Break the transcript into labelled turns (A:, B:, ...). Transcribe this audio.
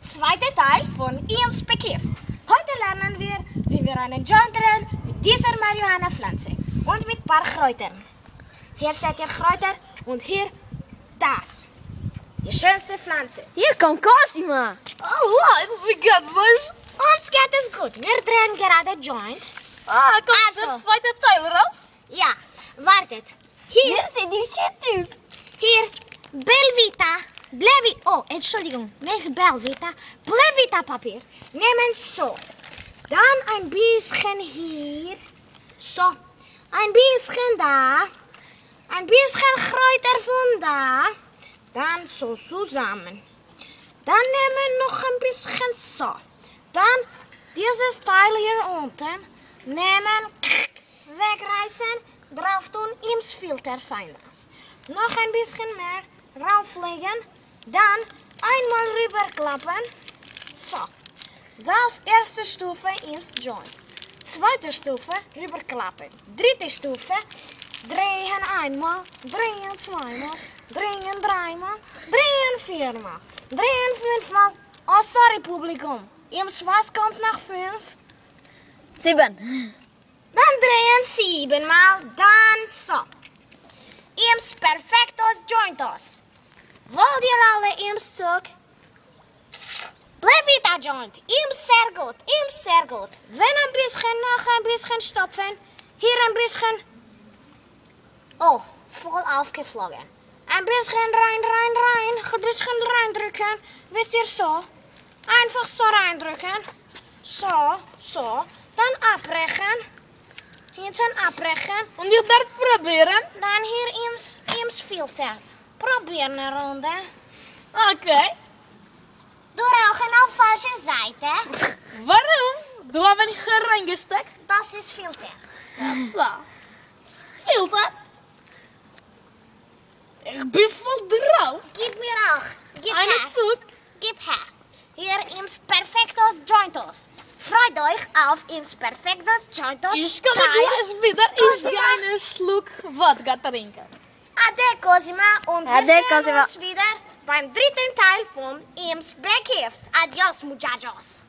A: zweite Teil von Ims Bekifft. Heute lernen wir, wie wir einen Joint drehen mit dieser Marihuana-Pflanze und mit ein paar Kräutern. Hier seht ihr Kräuter und hier das. Die schönste Pflanze.
B: Hier kommt Cosima.
C: Oh, wie geht's euch?
A: Uns geht es gut. Wir drehen gerade Joint.
C: Kommt
A: Also.
C: der zweite Teil raus?
A: Ja, wartet. Hier,
B: sind die Shit-Typ.
A: hier, Entschuldigung, nicht Belvita, Blevita Papier. Nehmen so. Dann ein bisschen hier. So. Ein bisschen da. Ein bisschen Kräuter von da. Dann so zusammen. Dann nehmen noch ein bisschen so. Dann dieses Teil hier unten nehmen, wegreißen, drauf tun, ins Filter sein lassen. Noch ein bisschen mehr rauflegen, dann einmal rüberklappen. So, das erste Stufe ins Joint. Zweite Stufe rüberklappen. Dritte Stufe drehen einmal, drehen zweimal, drehen dreimal, drehen viermal, drehen fünfmal. Oh, sorry Publikum, Ims was kommt nach 5?
B: 7.
A: Dann drehen 7-mal, dann so. Ims perfectos jointos. Wollt ihr alle Ims zurück? Blevita joint, Ims sehr gut. Wenn ein bisschen, noch ein bisschen stopfen. Hier ein bisschen. Oh, voll aufgeflogen. Ein bisschen rein, ein bisschen reindrücken. Wisst ihr so? Einfach so reindrücken. So. Dann abbrechen. Hinten abbrechen.
C: Und ich darf probieren?
A: Dann hier ins Filter. Probieren eine Runde.
C: Okay.
A: Du rauchen auf falsche Seite.
C: Warum? Du hast mich hier reingesteckt.
A: Das ist Filter.
C: Ja, so. Filter? Ich bin voll drauf.
A: Gib mir auch. Gib
C: Eine
A: her.
C: Zug.
A: Gib her. Hier Ims Perfectos Jointos. Freut euch auf Ims Perfectos Jointos.
C: Ich komme
A: Teil
C: gleich wieder. Ich
A: Cosima.
C: gehe einen Schluck Wodka trinken.
A: Ade Cosima und wir
B: Ade,
A: sehen
B: Cosima.
A: uns wieder beim dritten Teil von Ims Bekifft. Adios muchachos.